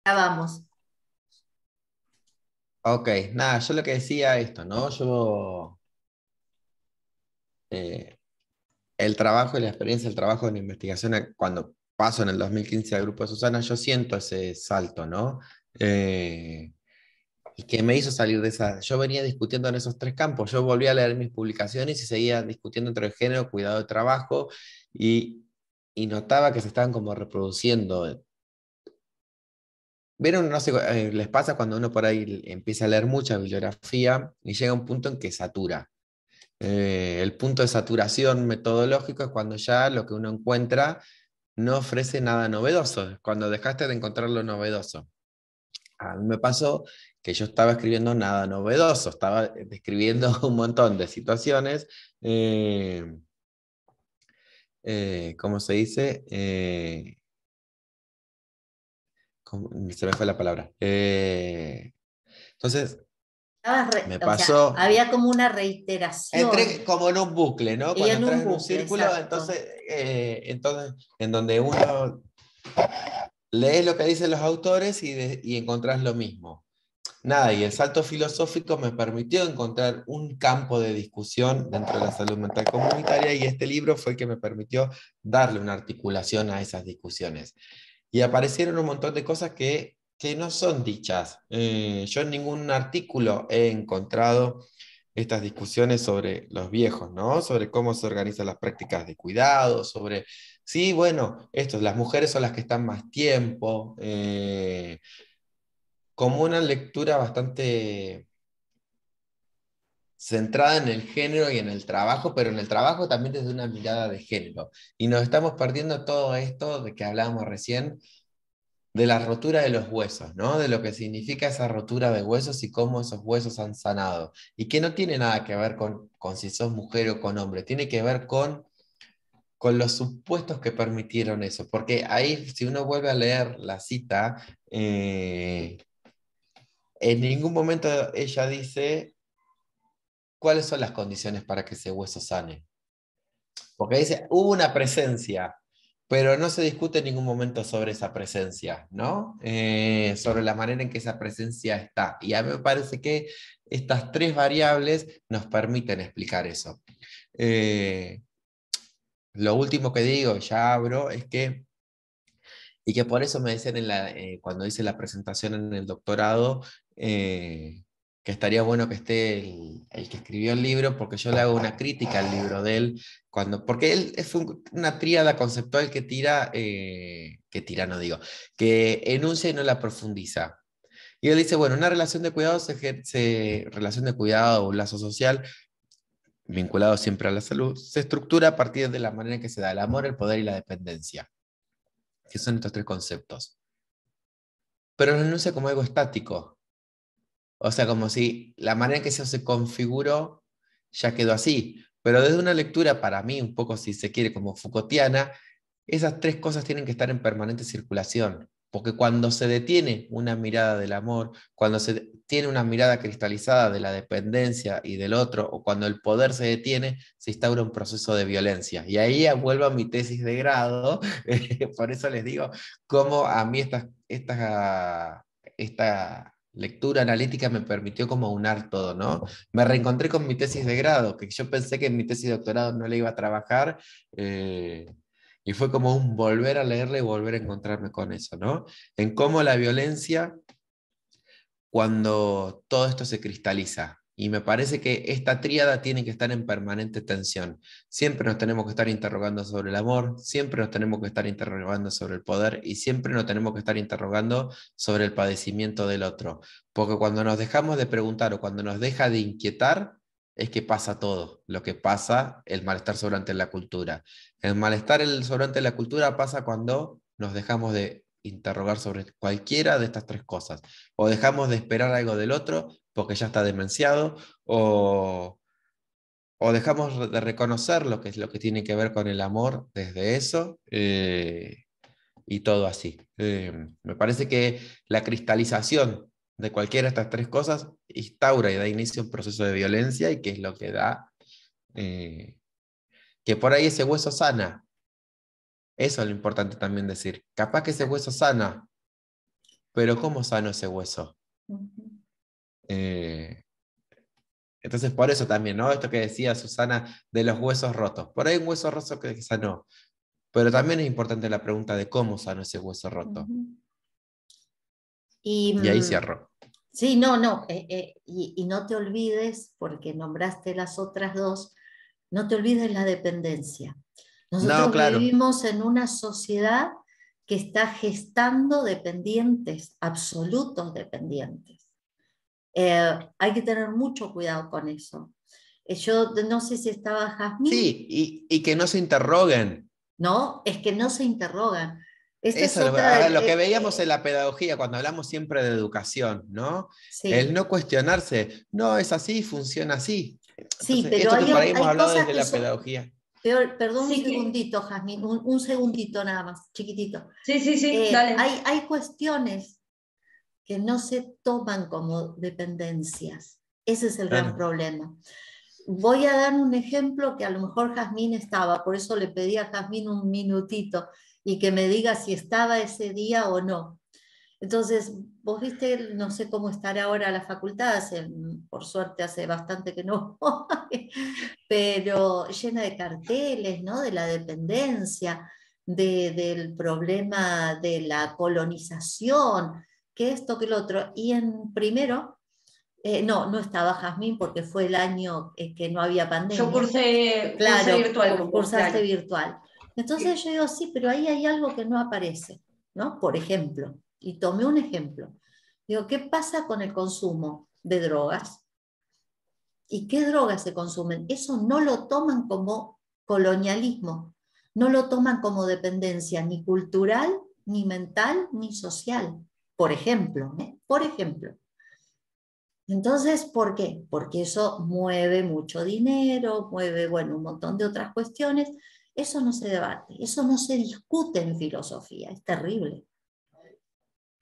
Ya vamos. Ok, nada, yo lo que decía esto, ¿no? Eh, el trabajo y la experiencia del trabajo en investigación, cuando paso en el 2015 al grupo de Susana, yo siento ese salto, ¿no? Eh, y que me hizo salir de esa. Yo venía discutiendo en esos tres campos, yo volví a leer mis publicaciones y seguía discutiendo entre el género, cuidado de trabajo, y, y notaba que se estaban como reproduciendo. ¿Vieron? No sé, les pasa cuando uno por ahí empieza a leer mucha bibliografía y llega a un punto en que satura. El punto de saturación metodológico es cuando ya lo que uno encuentra no ofrece nada novedoso, es cuando dejaste de encontrar lo novedoso. A mí me pasó que yo estaba escribiendo nada novedoso, estaba describiendo un montón de situaciones, eh, ¿cómo se dice? Se me fue la palabra. Entonces, me O sea, pasó. había como una reiteración Entré como en un bucle, ¿no? y Cuando en entras un en un bucle, círculo, exacto. entonces en donde uno lees lo que dicen los autores y encontrás lo mismo. Nada, y el salto filosófico me permitió encontrar un campo de discusión dentro de la salud mental comunitaria y este libro fue el que me permitió darle una articulación a esas discusiones. Y aparecieron un montón de cosas que no son dichas. Yo en ningún artículo he encontrado estas discusiones sobre los viejos, ¿no? Sobre cómo se organizan las prácticas de cuidado, sobre, sí, bueno, esto, las mujeres son las que están más tiempo, como una lectura bastante centrada en el género y en el trabajo, pero en el trabajo también desde una mirada de género. Y nos estamos perdiendo todo esto de que hablábamos recién, de la rotura de los huesos, ¿no? De lo que significa esa rotura de huesos y cómo esos huesos han sanado. Y que no tiene nada que ver con si sos mujer o con hombre, tiene que ver con los supuestos que permitieron eso. Porque ahí, si uno vuelve a leer la cita, en ningún momento ella dice cuáles son las condiciones para que ese hueso sane. Porque dice, hubo una presencia, pero no se discute en ningún momento sobre esa presencia, ¿no? Sobre la manera en que esa presencia está. Y a mí me parece que estas tres variables nos permiten explicar eso. Eh, lo último que digo, ya abro, es que, y que por eso me decían cuando hice la presentación en el doctorado, que estaría bueno que esté el que escribió el libro, porque yo le hago una crítica al libro de él, porque él fue una tríada conceptual que tira, no digo, que enuncia y no la profundiza. Y él dice, bueno, una relación de cuidado relación de cuidado o un lazo social, vinculado siempre a la salud, se estructura a partir de la manera en que se da el amor, el poder y la dependencia, que son estos tres conceptos. Pero lo enuncia como algo estático. O sea, como si la manera en que eso se configuró ya quedó así. Pero desde una lectura, para mí, un poco, si se quiere, como Foucaultiana, esas tres cosas tienen que estar en permanente circulación. Porque cuando se detiene una mirada del amor, cuando se tiene una mirada cristalizada de la dependencia y del otro, o cuando el poder se detiene, se instaura un proceso de violencia. Y ahí vuelvo a mi tesis de grado, por eso les digo cómo a mí esta lectura analítica me permitió como unar todo, ¿no? Me reencontré con mi tesis de grado, que yo pensé que en mi tesis de doctorado no le iba a trabajar, y fue como un volver a leerla y volver a encontrarme con eso, ¿no? En cómo la violencia, cuando todo esto se cristaliza. Y me parece que esta tríada tiene que estar en permanente tensión. Siempre nos tenemos que estar interrogando sobre el amor, siempre nos tenemos que estar interrogando sobre el poder y siempre nos tenemos que estar interrogando sobre el padecimiento del otro. Porque cuando nos dejamos de preguntar o cuando nos deja de inquietar, es que pasa todo. Lo que pasa, el malestar sobrante en la cultura. El malestar sobrante en la cultura pasa cuando nos dejamos de interrogar sobre cualquiera de estas tres cosas o dejamos de esperar algo del otro porque ya está demenciado, o, o dejamos de reconocer lo que es lo que tiene que ver con el amor desde eso, y todo así. Me parece que la cristalización de cualquiera de estas tres cosas instaura y da inicio a un proceso de violencia y que es lo que da, eh, que por ahí ese hueso sana. Eso es lo importante también decir. Capaz que ese hueso sana, pero ¿cómo sano ese hueso? Ujú. Eh, entonces, por eso también, ¿no? Esto que decía Susana de los huesos rotos. Por ahí un hueso roto que sanó, pero también es importante la pregunta de cómo sanó ese hueso roto. Ujú. Y Y ahí cierro. sí, no, no, y no te olvides, porque nombraste las otras dos, no te olvides la dependencia. No, Nosotros claro. vivimos en una sociedad que está gestando dependientes, absolutos dependientes. Hay que tener mucho cuidado con eso. Yo no sé si estaba Jazmín, Sí, y que no se interroguen. ¿no? Es que no se interrogan. Esta es Eso, otra a ver, lo que veíamos en la pedagogía, cuando hablamos siempre de educación, ¿no? El sí, no cuestionarse, no es así, funciona así. sí, Entonces, pero esto que por ahí hemos hay hablado cosas desde que la son, pedagogía. perdón un Sí que, segundito, Jazmín, un segundito nada más, chiquitito. sí, dale. Hay cuestiones que no se toman como dependencias. Ese es el gran Claro. problema. Voy a dar un ejemplo que a lo mejor Jazmín estaba, por eso le pedí a Jazmín un minutito y que me diga si estaba ese día o no. Entonces, vos viste, no sé cómo estará ahora la facultad, por suerte hace bastante que no voy, pero llena de carteles, ¿no? De la dependencia, del problema de la colonización, que esto, que lo otro. Y en primero, no estaba Jazmín porque fue el año que no había Yo pandemia. cursé Claro, virtual con vos, cursaste claro. virtual. Entonces yo digo, sí, pero ahí hay algo que no aparece, ¿no? Por ejemplo, y tomé un ejemplo. Digo, ¿qué pasa con el consumo de drogas? ¿Y qué drogas se consumen? Eso no lo toman como colonialismo, no lo toman como dependencia ni cultural, ni mental, ni social. Por ejemplo, ¿eh? Por ejemplo. Entonces, ¿por qué? Porque eso mueve mucho dinero, mueve, bueno, un montón de otras cuestiones. Eso no se debate, eso no se discute en filosofía, es terrible.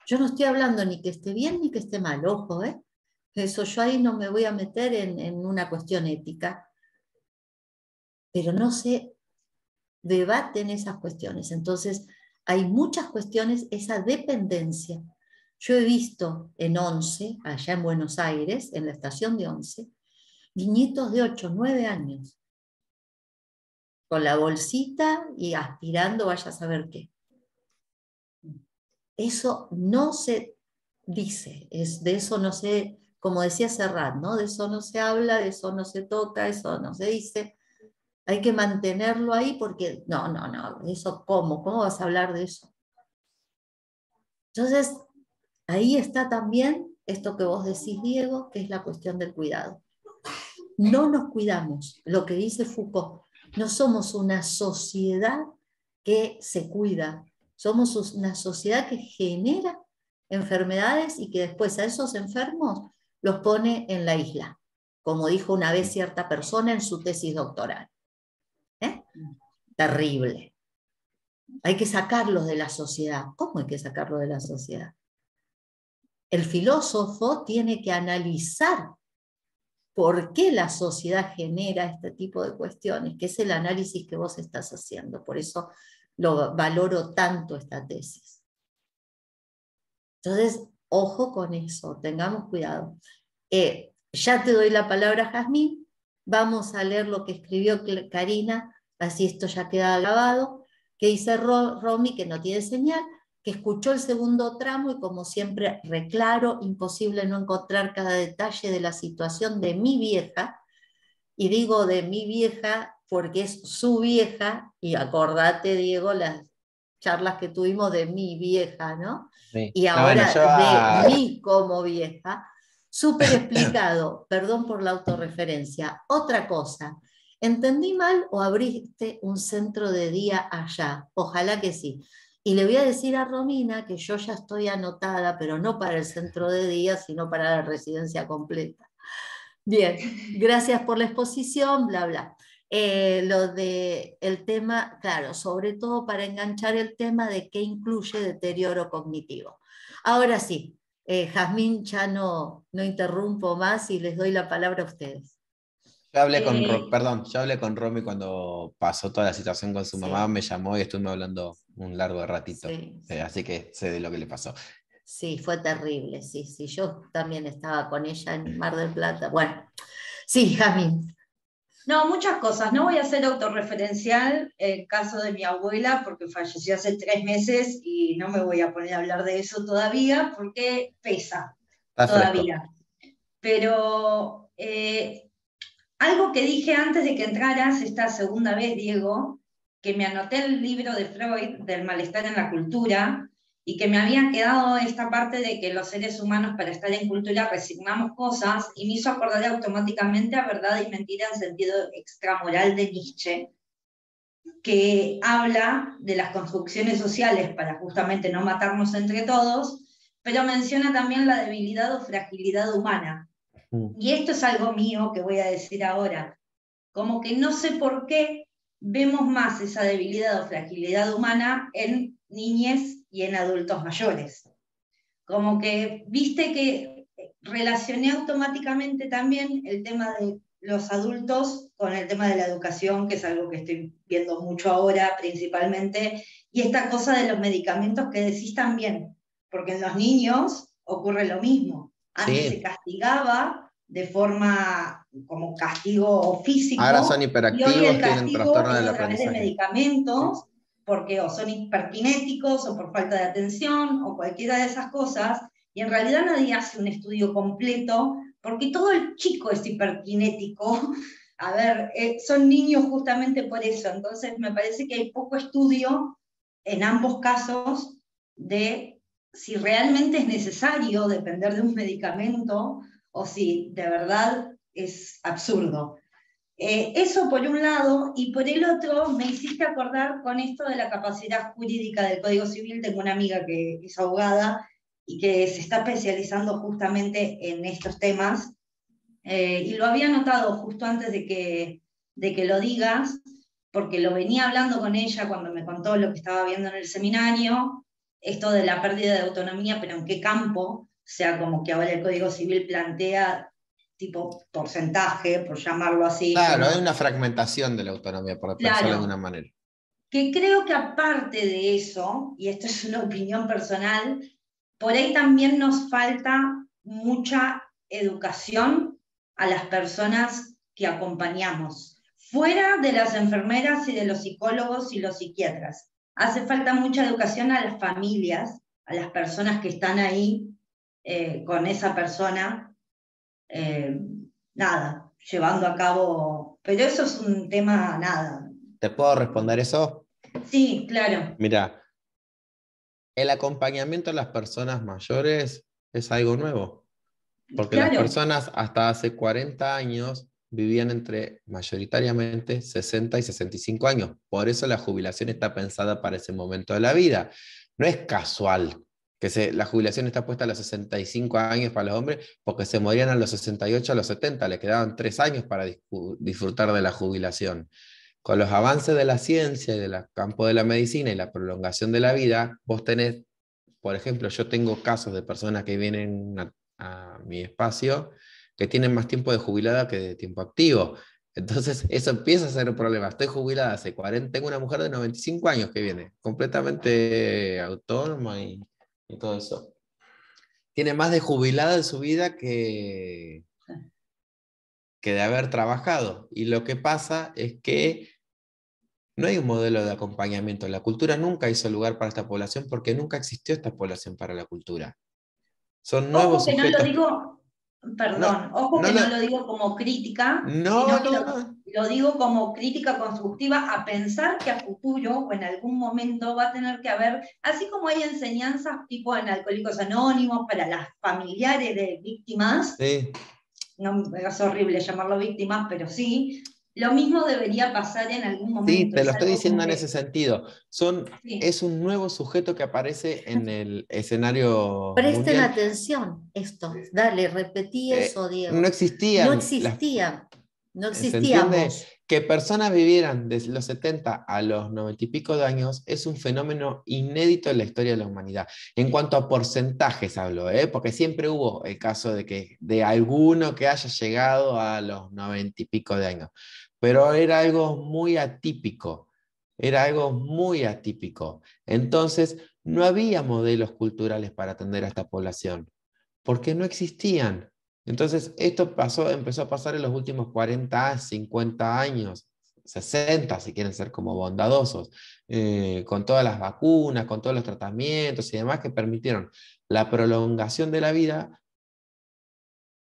Yo no estoy hablando ni que esté bien ni que esté mal, ojo, ¿eh? Eso yo ahí no me voy a meter en una cuestión ética, pero no se debaten esas cuestiones. Entonces, hay muchas cuestiones, esa dependencia. Yo he visto en Once, allá en Buenos Aires, en la estación de Once, niñitos de 8 9 años, con la bolsita y aspirando vaya a saber qué. Eso no se dice, de eso no se, como decía Serrat, ¿no? De eso no se habla, de eso no se toca, eso no se dice. Hay que mantenerlo ahí porque, no, eso ¿cómo vas a hablar de eso? Entonces, ahí está también esto que vos decís, Diego, que es la cuestión del cuidado. No nos cuidamos, lo que dice Foucault, no somos una sociedad que se cuida, somos una sociedad que genera enfermedades y que después a esos enfermos los pone en la isla, como dijo una vez cierta persona en su tesis doctoral. ¿Eh? Terrible. Hay que sacarlos de la sociedad. ¿Cómo hay que sacarlos de la sociedad? El filósofo tiene que analizar por qué la sociedad genera este tipo de cuestiones, que es el análisis que vos estás haciendo. Por eso lo valoro tanto esta tesis. Entonces, ojo con eso, tengamos cuidado. Ya te doy la palabra, Jazmín. Vamos a leer lo que escribió Karina, así esto ya queda grabado, que dice Romy, que no tiene señal, que escuchó el segundo tramo y como siempre reclaro, imposible no encontrar cada detalle de la situación de mi vieja, y digo de mi vieja porque es su vieja, y acordate, Diego, las charlas que tuvimos de mi vieja, ¿no? Sí. Y No, bueno, ahora de mí como vieja, súper explicado, perdón por la autorreferencia. Otra cosa, ¿entendí mal o abriste un centro de día allá? Ojalá que sí. Y le voy a decir a Romina que yo ya estoy anotada, pero no para el centro de día, sino para la residencia completa. Bien, gracias por la exposición, bla, bla. Lo de el tema, claro, sobre todo para enganchar el tema de qué incluye deterioro cognitivo. Ahora sí, Jazmín, ya no interrumpo más y les doy la palabra a ustedes. Yo hablé con Eh, perdón, yo hablé con Romy cuando pasó toda la situación con su mamá, Sí, me llamó y estuvimos hablando un largo ratito. sí, sí. Así que sé de lo que le pasó. Sí, fue terrible, sí, sí. Yo también estaba con ella en Mar del Plata. Bueno, sí, Jazmín. No, muchas cosas. No voy a ser autorreferencial el caso de mi abuela porque falleció hace 3 meses y no me voy a poner a hablar de eso todavía porque pesa Está fresco. todavía. Pero algo que dije antes de que entraras esta segunda vez, Diego, que me anoté el libro de Freud, del malestar en la cultura, y que me había quedado esta parte de que los seres humanos para estar en cultura resignamos cosas, y me hizo acordar automáticamente a Verdad y Mentira en sentido extramoral de Nietzsche, que habla de las construcciones sociales para justamente no matarnos entre todos, pero menciona también la debilidad o fragilidad humana. Y esto es algo mío que voy a decir ahora. Como que no sé por qué vemos más esa debilidad o fragilidad humana en niñez y en adultos mayores. Como que, viste que relacioné automáticamente también el tema de los adultos con el tema de la educación, que es algo que estoy viendo mucho ahora principalmente, y esta cosa de los medicamentos que decís también, porque en los niños ocurre lo mismo. Antes se Sí, castigaba de forma como castigo ahora son físico, y hoy el hiperactivos, tienen castigo trastorno es del a través de aprendizaje. medicamentos, porque o son hiperkinéticos o por falta de atención o cualquiera de esas cosas, y en realidad nadie hace un estudio completo, porque todo el chico es hiperkinético. A ver, son niños justamente por eso, entonces me parece que hay poco estudio en ambos casos de si realmente es necesario depender de un medicamento o si de verdad es absurdo. Eso por un lado, y por el otro me hiciste acordar con esto de la capacidad jurídica del Código Civil. Tengo una amiga que es abogada y que se está especializando justamente en estos temas, y lo había notado justo antes de que lo digas, porque lo venía hablando con ella cuando me contó lo que estaba viendo en el seminario, esto de la pérdida de autonomía, pero en qué campo, o sea, como que ahora el Código Civil plantea tipo porcentaje, por llamarlo así, Claro, hay como, una fragmentación de la autonomía, por pensarlo de alguna claro, manera. que creo que aparte de eso, y esto es una opinión personal, por ahí también nos falta mucha educación a las personas que acompañamos, fuera de las enfermeras y de los psicólogos y los psiquiatras. Hace falta mucha educación a las familias, a las personas que están ahí con esa persona, eh, nada, llevando a cabo, pero eso es un tema, nada. ¿Te puedo responder eso? Sí, claro, Mira, el acompañamiento a las personas mayores es algo nuevo, porque las claro. personas hasta hace 40 años vivían entre mayoritariamente 60 y 65 años. Por eso la jubilación está pensada para ese momento de la vida. No es casual que la jubilación está puesta a los 65 años para los hombres, porque se morían a los 68, a los 70, le quedaban 3 años para disfrutar de la jubilación. Con los avances de la ciencia y del campo de la medicina y la prolongación de la vida, vos tenés, por ejemplo, yo tengo casos de personas que vienen a mi espacio que tienen más tiempo de jubilada que de tiempo activo. Entonces, eso empieza a ser un problema. Estoy jubilada hace 40, tengo una mujer de 95 años que viene, completamente autónoma y todo eso. Tiene más de jubilada en su vida que de haber trabajado. Y lo que pasa es que no hay un modelo de acompañamiento. La cultura nunca hizo lugar para esta población porque nunca existió esta población para la cultura. Son nuevos Ojo que no lo sujetos. digo, No, perdón, ojo no, que no lo, lo digo como crítica, no, sino que no, lo, no. lo digo como crítica constructiva a pensar que a futuro o en algún momento va a tener que haber, así como hay enseñanzas tipo en Alcohólicos Anónimos para las familiares de víctimas, Sí, no es horrible llamarlo víctimas, pero sí, lo mismo debería pasar en algún sí, momento. te lo Es estoy algo como diciendo en ese que, sentido. sí, Es un nuevo sujeto que aparece en el escenario Presten mundial. atención, esto. Dale, repetí eso, No Diego. No existían las. existían, no ¿Se entiende? existíamos. Que personas vivieran desde los 70 a los 90 y pico de años es un fenómeno inédito en la historia de la humanidad. En cuanto a porcentajes hablo, porque siempre hubo el caso de alguno que haya llegado a los 90 y pico de años, pero era algo muy atípico, era algo muy atípico. Entonces, no había modelos culturales para atender a esta población, porque no existían. Entonces, esto empezó a pasar en los últimos 40, 50 años, 60, si quieren ser como bondadosos, con todas las vacunas, con todos los tratamientos y demás que permitieron la prolongación de la vida,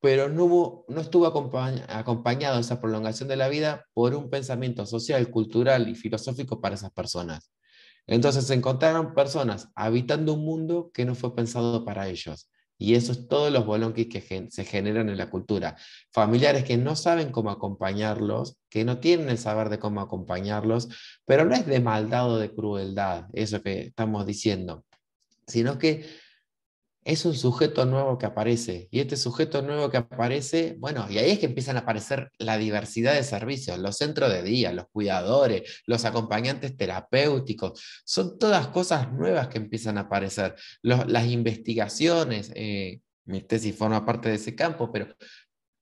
pero no estuvo acompañado esa prolongación de la vida por un pensamiento social, cultural y filosófico para esas personas. Entonces se encontraron personas habitando un mundo que no fue pensado para ellos. Y eso es todos los bolonquis que se generan en la cultura. Familiares que no saben cómo acompañarlos, que no tienen el saber de cómo acompañarlos, pero no es de maldad o de crueldad, eso que estamos diciendo, sino que es un sujeto nuevo que aparece. Y este sujeto nuevo que aparece, bueno, y ahí es que empiezan a aparecer la diversidad de servicios, los centros de día, los cuidadores, los acompañantes terapéuticos. Son todas cosas nuevas que empiezan a aparecer. Las investigaciones, mi tesis forma parte de ese campo, pero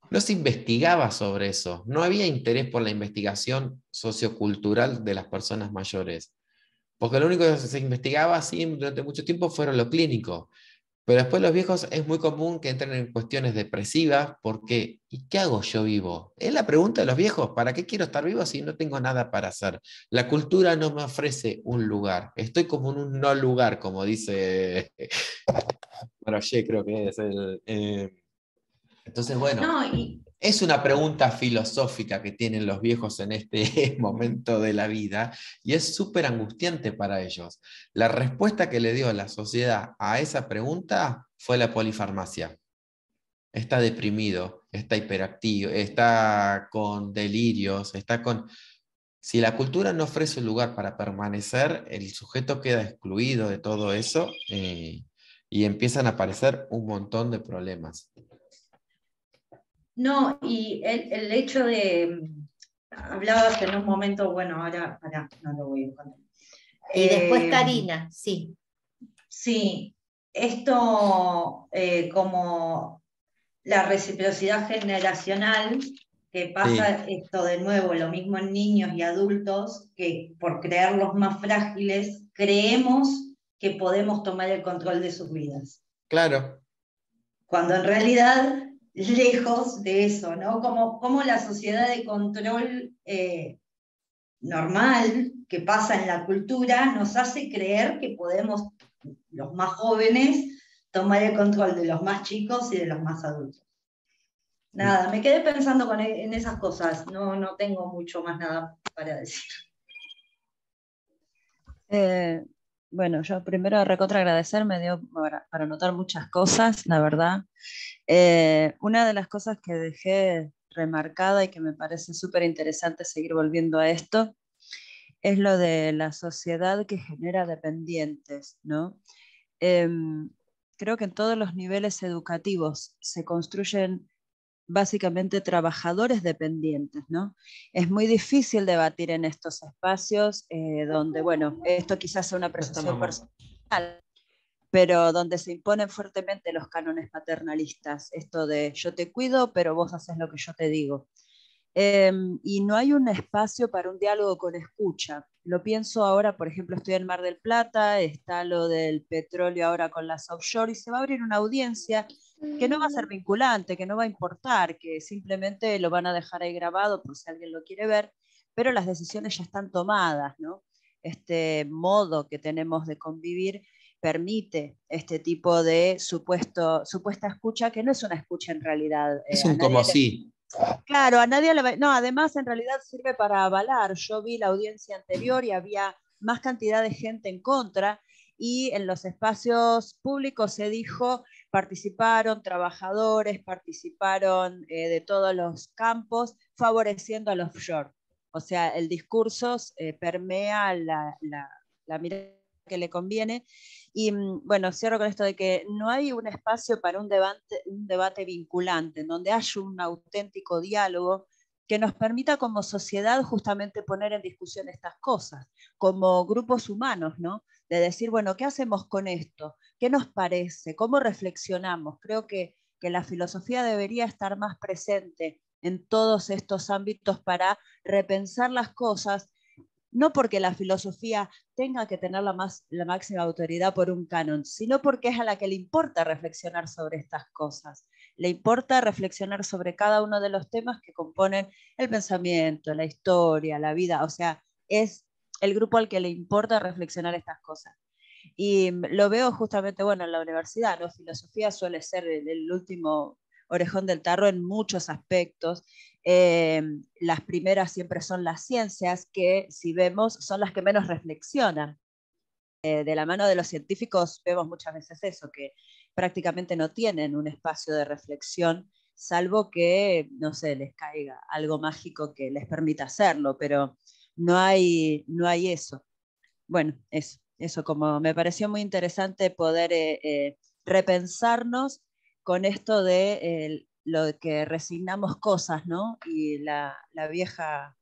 no se investigaba sobre eso. No había interés por la investigación sociocultural de las personas mayores. Porque lo único que se investigaba así durante mucho tiempo fueron lo clínico. Pero después los viejos es muy común que entren en cuestiones depresivas porque ¿y qué hago yo vivo? Es la pregunta de los viejos, ¿para qué quiero estar vivo si no tengo nada para hacer? La cultura no me ofrece un lugar, estoy como en un no lugar, como dice Roger, creo que es entonces, bueno, No, y es una pregunta filosófica que tienen los viejos en este momento de la vida y es súper angustiante para ellos. La respuesta que le dio la sociedad a esa pregunta fue la polifarmacia. Está deprimido, está hiperactivo, está con delirios, está con... Si la cultura no ofrece un lugar para permanecer, el sujeto queda excluido de todo eso y empiezan a aparecer un montón de problemas. no, y el hecho de, hablabas en un momento, bueno, ahora no lo voy a encontrar. Y después Karina, sí. Sí, esto como la reciprocidad generacional, que Sí, pasa esto de nuevo, lo mismo en niños y adultos, que por creerlos más frágiles, creemos que podemos tomar el control de sus vidas. claro. Cuando en realidad, lejos de eso, ¿no? Como la sociedad de control normal que pasa en la cultura nos hace creer que podemos, los más jóvenes, tomar el control de los más chicos y de los más adultos. Nada, me quedé pensando en esas cosas, no tengo mucho más nada para decir. Eh, bueno, yo primero recontra agradecer, me dio para anotar muchas cosas, la verdad. Una de las cosas que dejé remarcada y que me parece súper interesante seguir volviendo a esto es lo de la sociedad que genera dependientes, ¿no? Creo que en todos los niveles educativos se construyen básicamente trabajadores dependientes, ¿no? Es muy difícil debatir en estos espacios donde, bueno, esto quizás sea una apreciación personal, pero donde se imponen fuertemente los cánones paternalistas, esto de yo te cuido, pero vos haces lo que yo te digo. Y no hay un espacio para un diálogo con escucha. Lo pienso ahora, por ejemplo, estoy en Mar del Plata, está lo del petróleo ahora con las offshore y se va a abrir una audiencia que no va a ser vinculante, que no va a importar, que simplemente lo van a dejar ahí grabado por si alguien lo quiere ver, pero las decisiones ya están tomadas, ¿no? Este modo que tenemos de convivir permite este tipo de supuesta escucha, que no es una escucha en realidad. Es A un como nadie le sí. Claro, a nadie le va... No, además en realidad sirve para avalar. Yo vi la audiencia anterior y había más cantidad de gente en contra y en los espacios públicos se dijo, participaron trabajadores, participaron de todos los campos, favoreciendo al offshore. O sea, el discurso permea la mirada que le conviene. Y bueno, cierro con esto de que no hay un espacio para un debate vinculante, en donde haya un auténtico diálogo que nos permita como sociedad justamente poner en discusión estas cosas, como grupos humanos, ¿no? De decir, bueno, ¿qué hacemos con esto? ¿Qué nos parece? ¿Cómo reflexionamos? Creo que la filosofía debería estar más presente en todos estos ámbitos para repensar las cosas no porque la filosofía tenga que tener la máxima autoridad por un canon, sino porque es a la que le importa reflexionar sobre estas cosas. Le importa reflexionar sobre cada uno de los temas que componen el pensamiento, la historia, la vida. O sea, es el grupo al que le importa reflexionar estas cosas. Y lo veo justamente, bueno, en la universidad, ¿no? Filosofía suele ser el último orejón del tarro en muchos aspectos. Las primeras siempre son las ciencias, que si vemos son las que menos reflexionan. De la mano de los científicos vemos muchas veces eso, que prácticamente no tienen un espacio de reflexión, salvo que, no sé, les caiga algo mágico que les permita hacerlo, pero no hay eso. Bueno, eso como me pareció muy interesante poder repensarnos con esto de lo que resignamos cosas, ¿no? Y la vieja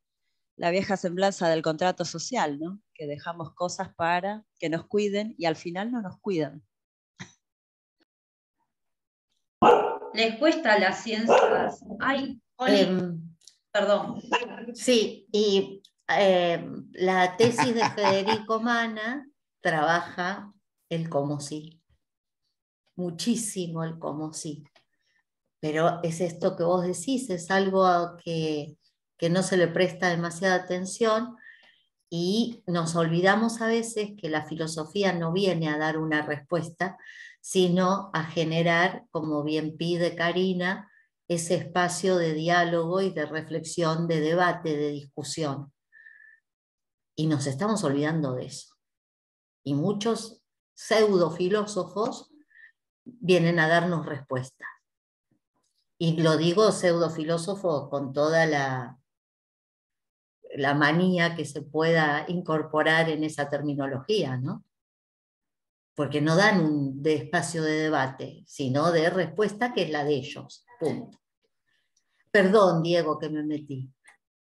semblanza del contrato social, ¿no? Que dejamos cosas para que nos cuiden y al final no nos cuidan. Les cuesta las ciencias. Ay, perdón. Sí, y la tesis de Federico Mana trabaja el como sí, muchísimo el como sí. Pero es esto que vos decís, es algo que no se le presta demasiada atención y nos olvidamos a veces que la filosofía no viene a dar una respuesta, sino a generar, como bien pide Karina, ese espacio de diálogo y de reflexión, de debate, de discusión. Y nos estamos olvidando de eso. Y muchos pseudofilósofos vienen a darnos respuestas. Y lo digo pseudofilósofo con toda la manía que se pueda incorporar en esa terminología, ¿no? Porque no dan un espacio de debate, sino de respuesta que es la de ellos. Punto. Perdón, Diego, que me metí.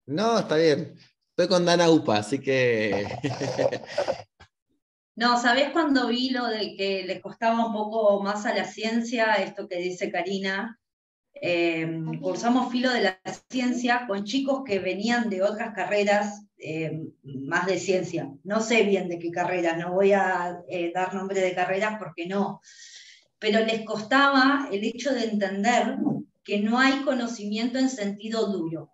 No, está bien. Estoy con Dana Upa, así que... No, ¿sabés cuando vi lo de que le costaba un poco más a la ciencia, esto que dice Karina? Cursamos filo de la ciencia con chicos que venían de otras carreras más de ciencia. No sé bien de qué carreras, no voy a dar nombre de carreras porque no, pero les costaba el hecho de entender que no hay conocimiento en sentido duro.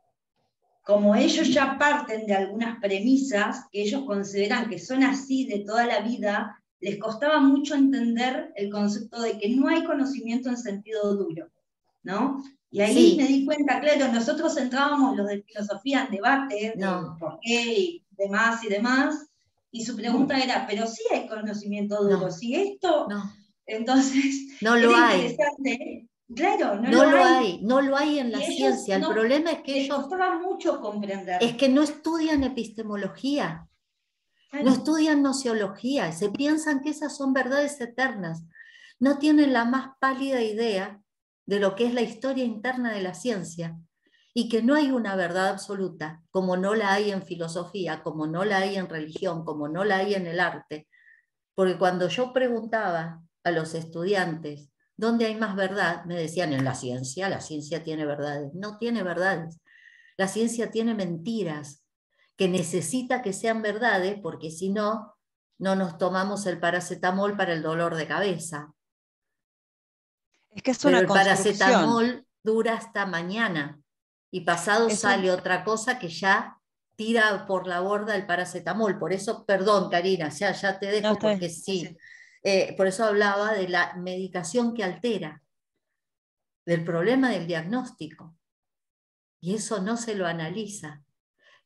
Como ellos ya parten de algunas premisas que ellos consideran que son así de toda la vida, les costaba mucho entender el concepto de que no hay conocimiento en sentido duro, ¿no? Y ahí Sí. me di cuenta, claro, nosotros entrábamos los de filosofía en debate, No. de por qué y demás, y su pregunta era, pero sí hay conocimiento duro, No. si esto, No. Entonces, No lo era hay. interesante. Claro, No lo hay. No lo hay en Y la ellos ciencia. El problema es que les ellos costaba mucho comprender. es que no estudian epistemología, Claro. no estudian nociología, se piensan que esas son verdades eternas. No tienen la más pálida idea de lo que es la historia interna de la ciencia y que no hay una verdad absoluta, como no la hay en filosofía, como no la hay en religión, como no la hay en el arte. Porque cuando yo preguntaba a los estudiantes dónde hay más verdad, me decían en la ciencia tiene verdades. No tiene verdades. La ciencia tiene mentiras que necesita que sean verdades porque si no, no nos tomamos el paracetamol para el dolor de cabeza. Es que es Pero una el construcción. paracetamol dura hasta mañana y pasado sale otra cosa que ya tira por la borda el paracetamol. Por eso, perdón, Karina, ya te dejo porque sí. Por eso hablaba de la medicación que altera, del problema del diagnóstico. Y eso no se lo analiza.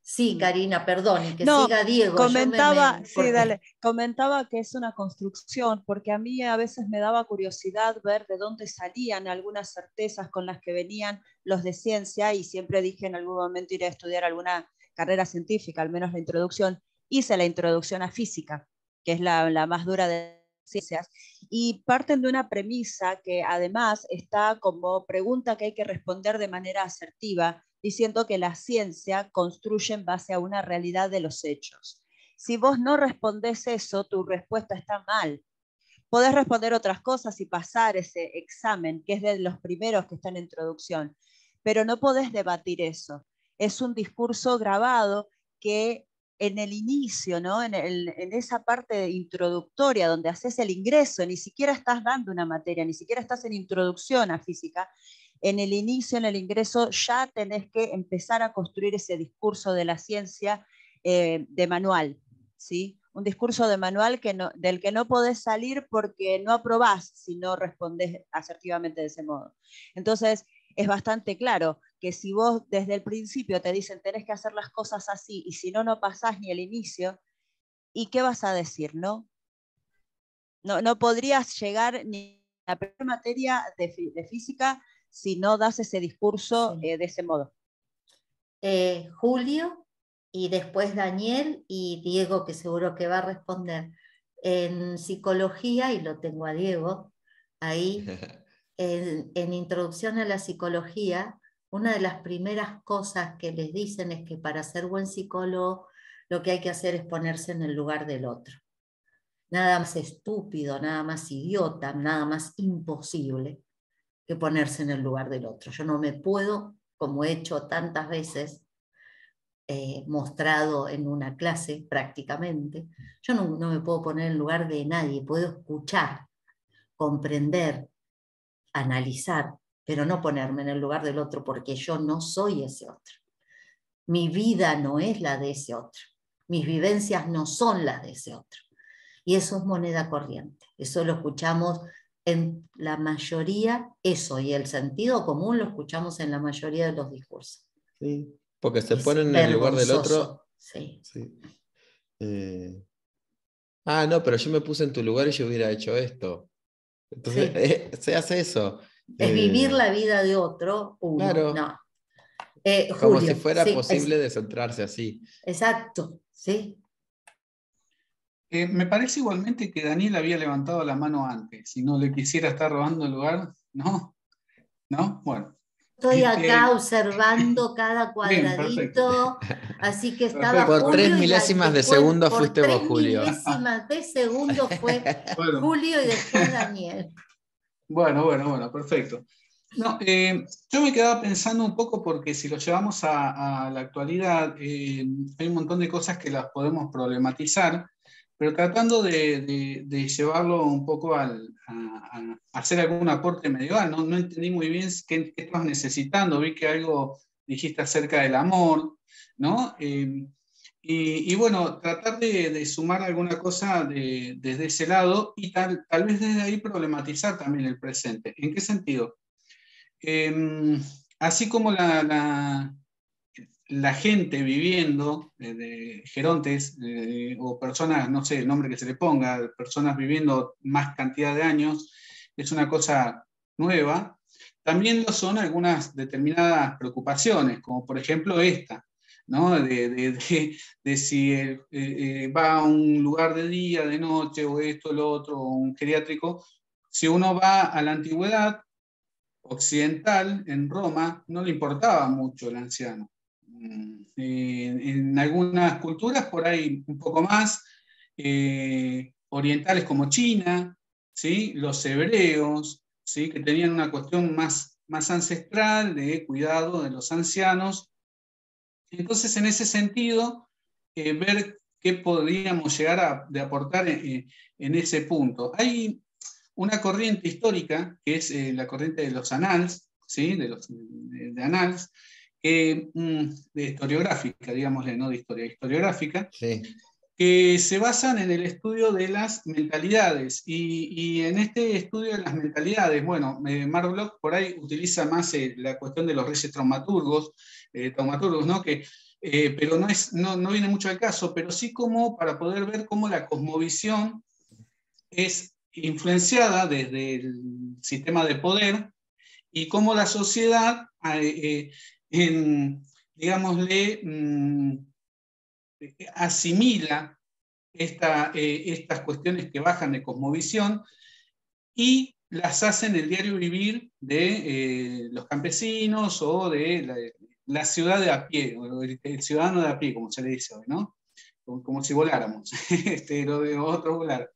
Sí, Karina, perdón, y que No, siga Diego. comentaba, sí, dale, comentaba que es una construcción, porque a mí a veces me daba curiosidad ver de dónde salían algunas certezas con las que venían los de ciencia, y siempre dije en algún momento ir a estudiar alguna carrera científica, al menos la introducción. Hice la introducción a física, que es la más dura de ciencias, y parten de una premisa que además está como pregunta que hay que responder de manera asertiva, diciendo que la ciencia construye en base a una realidad de los hechos. Si vos no respondés eso, tu respuesta está mal. Podés responder otras cosas y pasar ese examen, que es de los primeros que están en introducción, pero no podés debatir eso. Es un discurso grabado que en el inicio, ¿no? En esa parte introductoria donde haces el ingreso, ni siquiera estás dando una materia, ni siquiera estás en introducción a física, en el inicio, en el ingreso, ya tenés que empezar a construir ese discurso de la ciencia de manual, ¿sí? Un discurso de manual del que no podés salir porque no aprobás si no respondés asertivamente de ese modo. Entonces, es bastante claro que si vos desde el principio te dicen tenés que hacer las cosas así y si no, no pasás ni el inicio, ¿y qué vas a decir, no? No podrías llegar ni a la primera materia de física si no das ese discurso Sí. de ese modo. Julio, y después Daniel y Diego, que seguro que va a responder. En psicología, y lo tengo a Diego ahí, en introducción a la psicología, una de las primeras cosas que les dicen es que para ser buen psicólogo lo que hay que hacer es ponerse en el lugar del otro. Nada más estúpido, nada más idiota, nada más imposible que ponerse en el lugar del otro. Yo no me puedo, como he hecho tantas veces, mostrado en una clase prácticamente, yo no me puedo poner en el lugar de nadie, puedo escuchar, comprender, analizar, pero no ponerme en el lugar del otro porque yo no soy ese otro. Mi vida no es la de ese otro. Mis vivencias no son las de ese otro. Y eso es moneda corriente. Eso lo escuchamos en la mayoría, eso y el sentido común lo escuchamos en la mayoría de los discursos. Sí, porque se Es ponen en el lugar del otro. vergonzoso. Sí. Sí. No, pero yo me puse en tu lugar y yo hubiera hecho esto. Entonces, Sí. se hace eso. Es vivir la vida de otro, uno, Claro, no. como si Julio, fuera sí, posible descentrarse así. exacto, sí. Me parece igualmente que Daniel había levantado la mano antes, si no le quisiera estar robando el lugar, ¿no? ¿No? Bueno. Estoy acá observando cada Bien, perfecto. cuadradito, así que estaba Perfecto. Por 3 Julio y milésimas de después segundo por fuiste vos, 3 Julio. milésimas de segundo fue Bueno, Julio y después Daniel. bueno, perfecto. No, yo me quedaba pensando un poco porque si lo llevamos a la actualidad, hay un montón de cosas que las podemos problematizar, pero tratando de llevarlo un poco a hacer algún aporte medieval. No entendí muy bien qué estabas necesitando, vi que algo dijiste acerca del amor, ¿no? Y bueno, tratar de sumar alguna cosa desde ese lado y tal vez desde ahí problematizar también el presente. ¿En qué sentido? Así como la gente viviendo, de gerontes o personas, no sé el nombre que se le ponga, personas viviendo más cantidad de años, es una cosa nueva, también lo son algunas determinadas preocupaciones, como por ejemplo esta, ¿no? De si va a un lugar de día, de noche, o esto, lo otro, o un geriátrico. Si uno va a la antigüedad occidental, en Roma, no le importaba mucho el anciano. En algunas culturas, por ahí un poco más, orientales como China, ¿sí? Los hebreos, ¿sí? Que tenían una cuestión más ancestral de cuidado de los ancianos. Entonces, en ese sentido, ver qué podríamos llegar de aportar en ese punto. Hay una corriente histórica, que es la corriente de los annals, ¿sí? de annals, de historiográfica, digámosle, no de historia, historiográfica, Sí. que se basan en el estudio de las mentalidades. Y en este estudio de las mentalidades, bueno, Mark Bloch por ahí utiliza más la cuestión de los reyes traumaturgos, ¿no? Pero no viene mucho al caso, pero sí como para poder ver cómo la cosmovisión es influenciada desde el sistema de poder y cómo la sociedad, digámosle, asimila estas cuestiones que bajan de cosmovisión y las hacen el diario vivir de los campesinos o de la ciudad de a pie, o el ciudadano de a pie, como se le dice hoy, ¿no? Como si voláramos, lo de otro volar.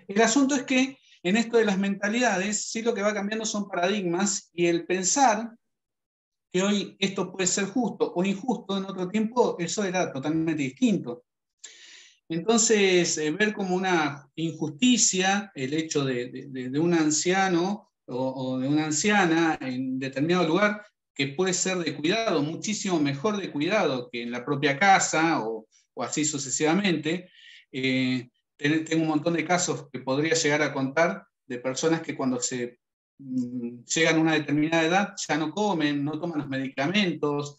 El asunto es que en esto de las mentalidades, sí lo que va cambiando son paradigmas y el pensar que hoy esto puede ser justo o injusto, en otro tiempo eso era totalmente distinto. Entonces, ver como una injusticia el hecho de un anciano o de una anciana en determinado lugar que puede ser de cuidado, muchísimo mejor de cuidado que en la propia casa o así sucesivamente. Tengo un montón de casos que podría llegar a contar de personas que cuando llegan a una determinada edad ya no comen, no toman los medicamentos,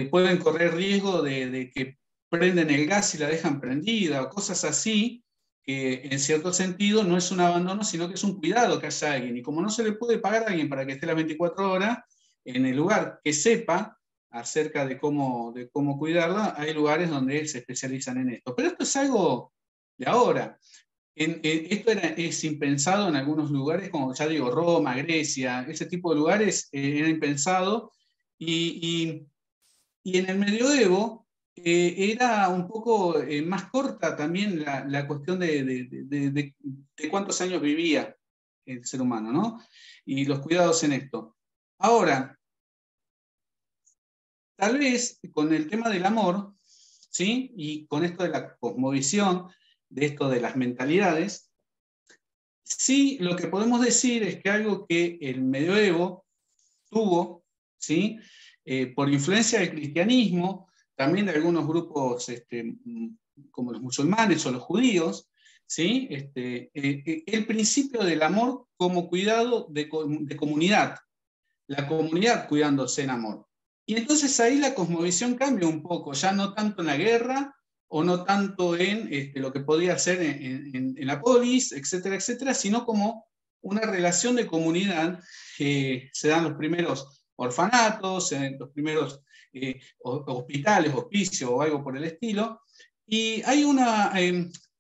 pueden correr riesgo de que prenden el gas y la dejan prendida, o cosas así, que en cierto sentido no es un abandono, sino que es un cuidado que haya alguien. Y como no se le puede pagar a alguien para que esté las 24 horas en el lugar que sepa acerca de cómo cuidarla, hay lugares donde se especializan en esto. Pero esto es algo de ahora. Esto es impensado en algunos lugares, como ya digo, Roma, Grecia, ese tipo de lugares era impensado. Y en el medioevo era un poco más corta también la cuestión de cuántos años vivía el ser humano, ¿no? Y los cuidados en esto. Ahora, tal vez con el tema del amor, ¿sí? Y con esto de la cosmovisión, de esto de las mentalidades, sí, lo que podemos decir es que algo que el medioevo tuvo, ¿sí? Por influencia del cristianismo, también de algunos grupos como los musulmanes o los judíos, ¿sí? El principio del amor como cuidado de comunidad, la comunidad cuidándose en amor. Y entonces ahí la cosmovisión cambia un poco, ya no tanto en la guerra o no tanto en lo que podía ser en la polis, etcétera, etcétera, sino como una relación de comunidad. Se dan los primeros orfanatos, los primeros hospitales, hospicios o algo por el estilo, y hay una,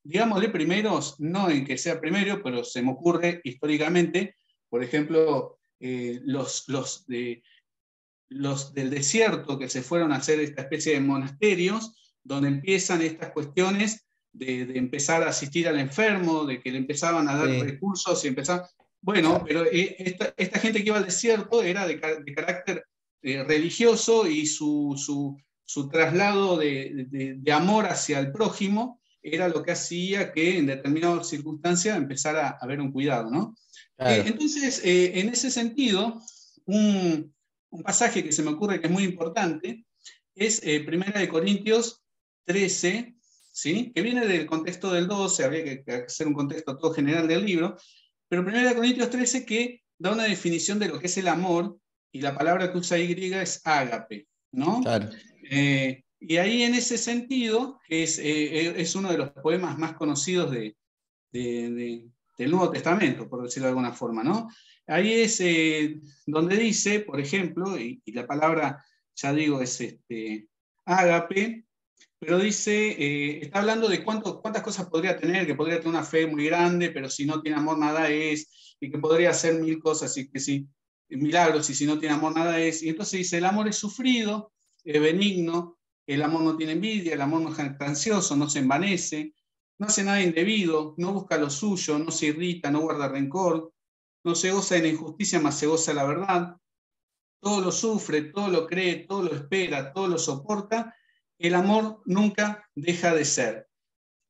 digámosle primeros, no en que sea primero, pero se me ocurre históricamente, por ejemplo, los del desierto que se fueron a hacer esta especie de monasterios, donde empiezan estas cuestiones de empezar a asistir al enfermo, de que le empezaban a dar recursos y empezaban... Bueno, pero esta gente que iba al desierto era de carácter religioso y su traslado de amor hacia el prójimo era lo que hacía que en determinadas circunstancias empezara a haber un cuidado, ¿no? Claro. Entonces, en ese sentido, un pasaje que se me ocurre que es muy importante es 1 Corintios 13, ¿sí? Que viene del contexto del 12, habría que hacer un contexto todo general del libro, pero 1 Corintios 13 que da una definición de lo que es el amor, y la palabra que usa ahí griega es ágape, ¿no? Claro. Y ahí en ese sentido es uno de los poemas más conocidos del Nuevo Testamento, por decirlo de alguna forma, ¿no? Ahí es donde dice, por ejemplo, y la palabra, ya digo, es ágape, pero dice, está hablando de cuántas cosas podría tener, que podría tener una fe muy grande, pero si no tiene amor nada es, y que podría hacer mil cosas, y que si milagros, y si no tiene amor nada es. Y entonces dice, el amor es sufrido, es benigno, el amor no tiene envidia, el amor no es jactancioso, no se envanece, no hace nada indebido, no busca lo suyo, no se irrita, no guarda rencor, no se goza de la injusticia, mas se goza de la verdad, todo lo sufre, todo lo cree, todo lo espera, todo lo soporta, el amor nunca deja de ser.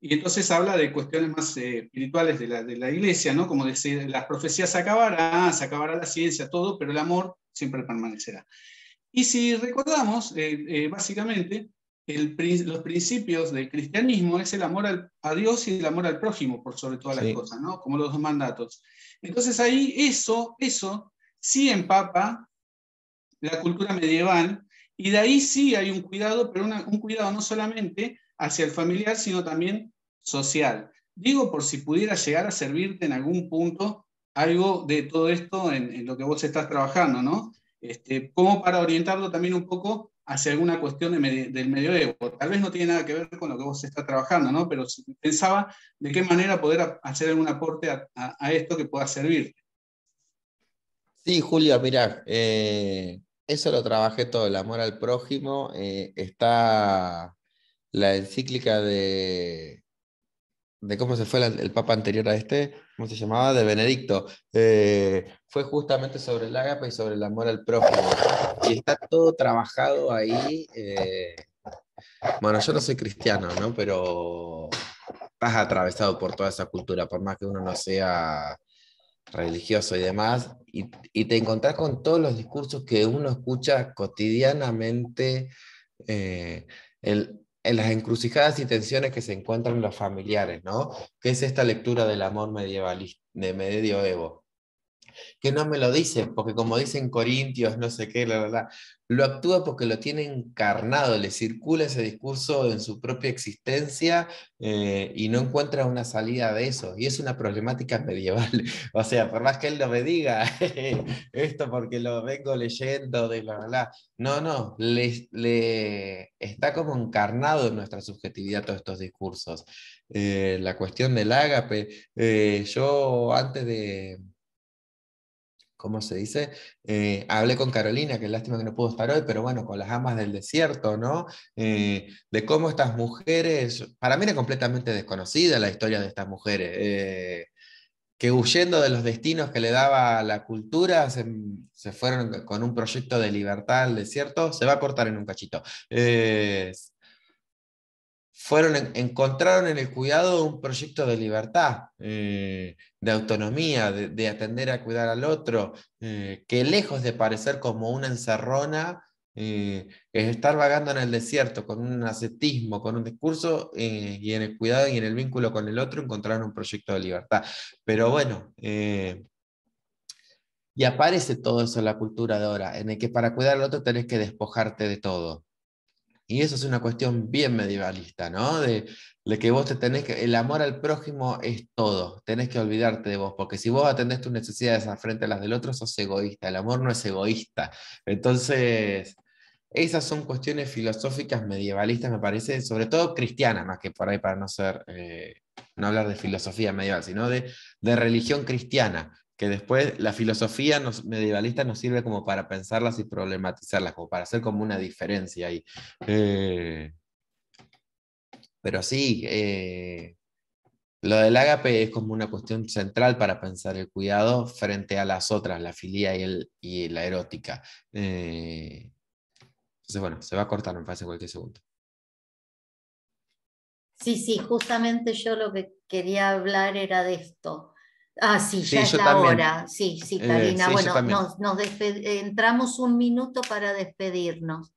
Y entonces habla de cuestiones más espirituales de la iglesia, ¿no? Como decir, las profecías se acabará la ciencia, todo, pero el amor siempre permanecerá. Y si recordamos, básicamente, los principios del cristianismo es el amor a Dios y el amor al prójimo, por sobre todas las cosas, ¿no? Como los dos mandatos. Entonces ahí eso sí empapa la cultura medieval, y de ahí sí hay un cuidado, pero un cuidado no solamente hacia el familiar, sino también social. Digo por si pudiera llegar a servirte en algún punto algo de todo esto en lo que vos estás trabajando, ¿no? Como para orientarlo también un poco hacia alguna cuestión del medioevo. Tal vez no tiene nada que ver con lo que vos estás trabajando, ¿no? Pero pensaba de qué manera poder hacer algún aporte a esto que pueda servirte. Sí, Julio, mirá, eso lo trabajé todo, el amor al prójimo. Está la encíclica de de cómo se fue el papa anterior a este, ¿cómo se llamaba? De Benedicto, fue justamente sobre el ágape y sobre el amor al prójimo. Y está todo trabajado ahí. Bueno, yo no soy cristiano, ¿no? Pero estás atravesado por toda esa cultura, por más que uno no sea religioso y demás, y te encontrás con todos los discursos que uno escucha cotidianamente, en las encrucijadas y tensiones que se encuentran en los familiares, ¿no? Que es esta lectura del amor medievalista, de medioevo, que no me lo dice, porque como dicen Corintios, no sé qué, lo actúa porque lo tiene encarnado, le circula ese discurso en su propia existencia, y no encuentra una salida de eso. Y es una problemática medieval. O sea, por más que él no me diga esto porque lo vengo leyendo de no, no, le está como encarnado en nuestra subjetividad todos estos discursos. La cuestión del ágape, yo antes de, ¿cómo se dice? Hablé con Carolina, que lástima que no pudo estar hoy, pero bueno, con las amas del desierto, ¿no? De cómo estas mujeres, para mí era completamente desconocida la historia de estas mujeres, que huyendo de los destinos que le daba la cultura, se fueron con un proyecto de libertad al desierto, se va a cortar en un cachito. Encontraron en el cuidado un proyecto de libertad, de autonomía, de atender a cuidar al otro, que lejos de parecer como una encerrona, es estar vagando en el desierto con un ascetismo, con un discurso, y en el cuidado y en el vínculo con el otro encontraron un proyecto de libertad. Pero bueno, y aparece todo eso en la cultura de ahora, en el que para cuidar al otro tenés que despojarte de todo. Y eso es una cuestión bien medievalista, ¿no? De que vos te tenés que, el amor al prójimo es todo, tenés que olvidarte de vos, porque si vos atendés tus necesidades al frente a las del otro, sos egoísta, el amor no es egoísta. Entonces, esas son cuestiones filosóficas medievalistas, me parece, sobre todo cristianas, más que por ahí para no ser, no hablar de filosofía medieval, sino de religión cristiana, que después la filosofía medievalista nos sirve como para pensarlas y problematizarlas, como para hacer como una diferencia ahí. Eh, pero sí, lo del ágape es como una cuestión central para pensar el cuidado frente a las otras, la filia y la erótica. Entonces, bueno, se va a cortar, me parece, en cualquier segundo. Sí, sí, justamente yo lo que quería hablar era de esto. Ah, sí, ya Sí, es yo la también. hora. Sí, sí, Karina. Sí, yo Bueno, también. entramos un minuto para despedirnos.